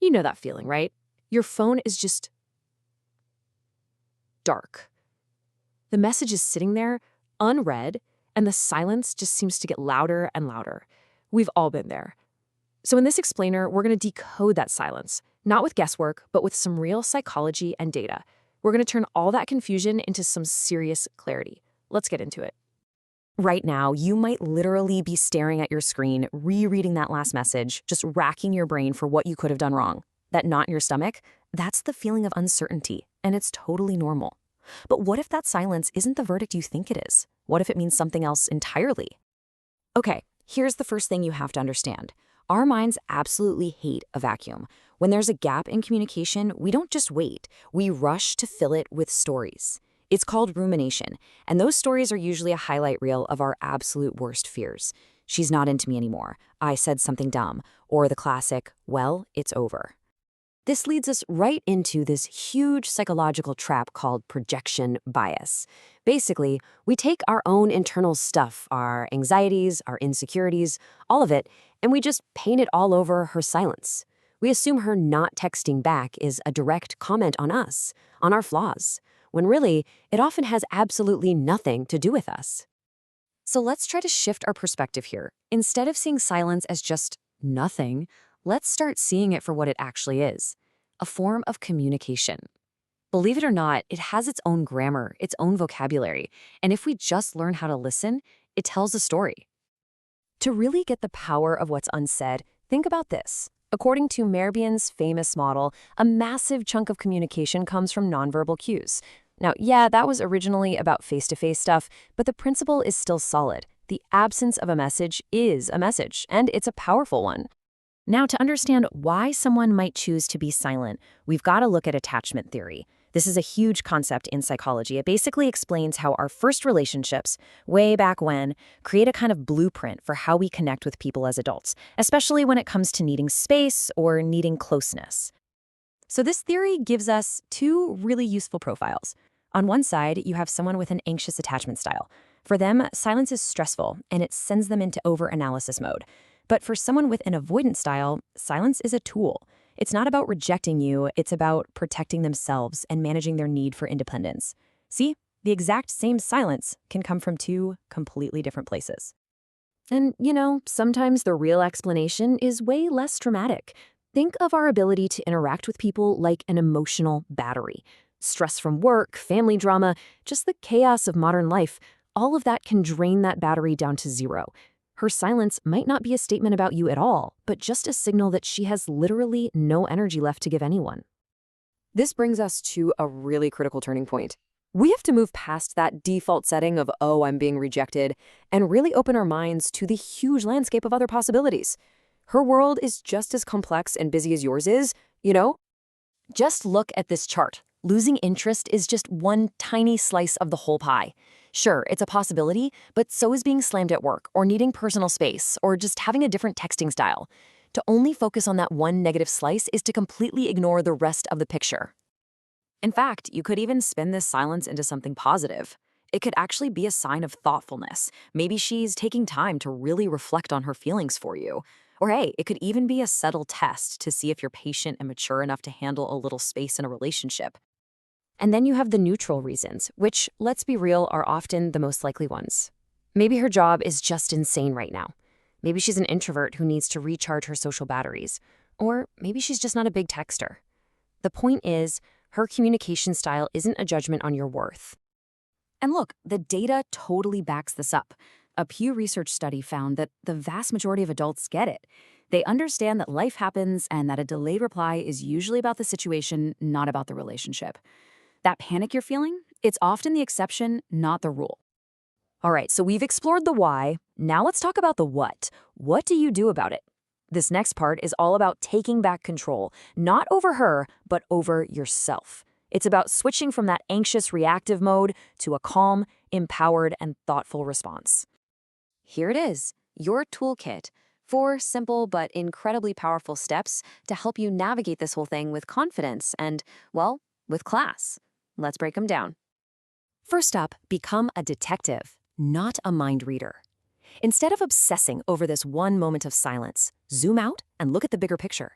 You know that feeling, right? Your phone is just dark. The message is sitting there, unread, and the silence just seems to get louder and louder. We've all been there. So in this explainer, we're going to decode that silence, not with guesswork, but with some real psychology and data. We're going to turn all that confusion into some serious clarity. Let's get into it. Right now, you might literally be staring at your screen, rereading that last message, just racking your brain for what you could have done wrong. That knot in your stomach, that's the feeling of uncertainty, and it's totally normal. But what if that silence isn't the verdict you think it is? What if it means something else entirely? Okay, here's the first thing you have to understand. Our minds absolutely hate a vacuum. When there's a gap in communication, we don't just wait. We rush to fill it with stories. It's called rumination, and those stories are usually a highlight reel of our absolute worst fears. She's not into me anymore. I said something dumb. Or the classic, well, it's over. This leads us right into this huge psychological trap called projection bias. Basically, we take our own internal stuff, our anxieties, our insecurities, all of it, and we just paint it all over her silence. We assume her not texting back is a direct comment on us, on our flaws, when really, it often has absolutely nothing to do with us. So let's try to shift our perspective here. Instead of seeing silence as just nothing, let's start seeing it for what it actually is, a form of communication. Believe it or not, it has its own grammar, its own vocabulary, and if we just learn how to listen, it tells a story. To really get the power of what's unsaid, think about this. According to Mehrabian's famous model, a massive chunk of communication comes from nonverbal cues. Now, yeah, that was originally about face-to-face stuff, but the principle is still solid. The absence of a message is a message, and it's a powerful one. Now, to understand why someone might choose to be silent, we've got to look at attachment theory. This is a huge concept in psychology. It basically explains how our first relationships, way back when, create a kind of blueprint for how we connect with people as adults, especially when it comes to needing space or needing closeness. So this theory gives us two really useful profiles. On one side, you have someone with an anxious attachment style. For them, silence is stressful, and it sends them into over-analysis mode. But for someone with an avoidant style, silence is a tool. It's not about rejecting you, it's about protecting themselves and managing their need for independence. See, the exact same silence can come from two completely different places. And, sometimes the real explanation is way less dramatic. Think of our ability to interact with people like an emotional battery. Stress from work, family drama, just the chaos of modern life, all of that can drain that battery down to zero. Her silence might not be a statement about you at all, but just a signal that she has literally no energy left to give anyone. This brings us to a really critical turning point. We have to move past that default setting of, oh, I'm being rejected, and really open our minds to the huge landscape of other possibilities. Her world is just as complex and busy as yours is, Just look at this chart. Losing interest is just one tiny slice of the whole pie. Sure, it's a possibility, but so is being slammed at work, or needing personal space, or just having a different texting style. To only focus on that one negative slice is to completely ignore the rest of the picture. In fact, you could even spin this silence into something positive. It could actually be a sign of thoughtfulness. Maybe she's taking time to really reflect on her feelings for you. Or hey, it could even be a subtle test to see if you're patient and mature enough to handle a little space in a relationship. And then you have the neutral reasons, which, let's be real, are often the most likely ones. Maybe her job is just insane right now. Maybe she's an introvert who needs to recharge her social batteries. Or maybe she's just not a big texter. The point is, her communication style isn't a judgment on your worth. And look, the data totally backs this up. A Pew Research study found that the vast majority of adults get it. They understand that life happens and that a delayed reply is usually about the situation, not about the relationship. That panic you're feeling, it's often the exception, not the rule. All right, so we've explored the why. Now let's talk about the what. What do you do about it? This next part is all about taking back control, not over her, but over yourself. It's about switching from that anxious reactive mode to a calm, empowered, and thoughtful response. Here it is, your toolkit. 4 simple but incredibly powerful steps to help you navigate this whole thing with confidence and, well, with class. Let's break them down. First up, become a detective, not a mind reader. Instead of obsessing over this one moment of silence, zoom out and look at the bigger picture.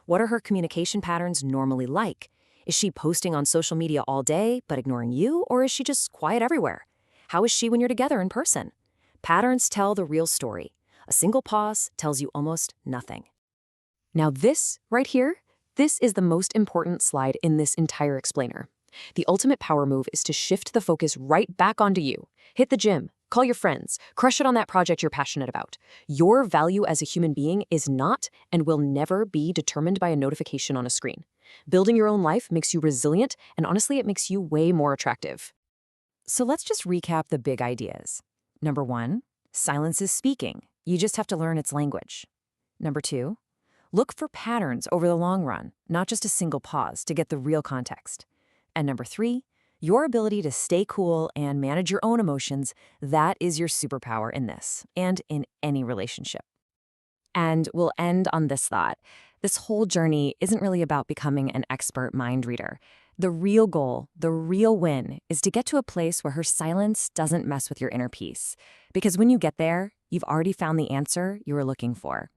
What are her communication patterns normally like? Is she posting on social media all day but ignoring you, or is she just quiet everywhere? How is she when you're together in person? Patterns tell the real story. A single pause tells you almost nothing. Now this, right here, this is the most important slide in this entire explainer. The ultimate power move is to shift the focus right back onto you. Hit the gym, call your friends, crush it on that project you're passionate about. Your value as a human being is not and will never be determined by a notification on a screen. Building your own life makes you resilient, and honestly, it makes you way more attractive. So let's just recap the big ideas. Number 1, silence is speaking. You just have to learn its language. Number 2, look for patterns over the long run, not just a single pause, to get the real context. And number 3, your ability to stay cool and manage your own emotions, that is your superpower in this and in any relationship. And we'll end on this thought. This whole journey isn't really about becoming an expert mind reader. The real goal, the real win, is to get to a place where her silence doesn't mess with your inner peace. Because when you get there, you've already found the answer you were looking for.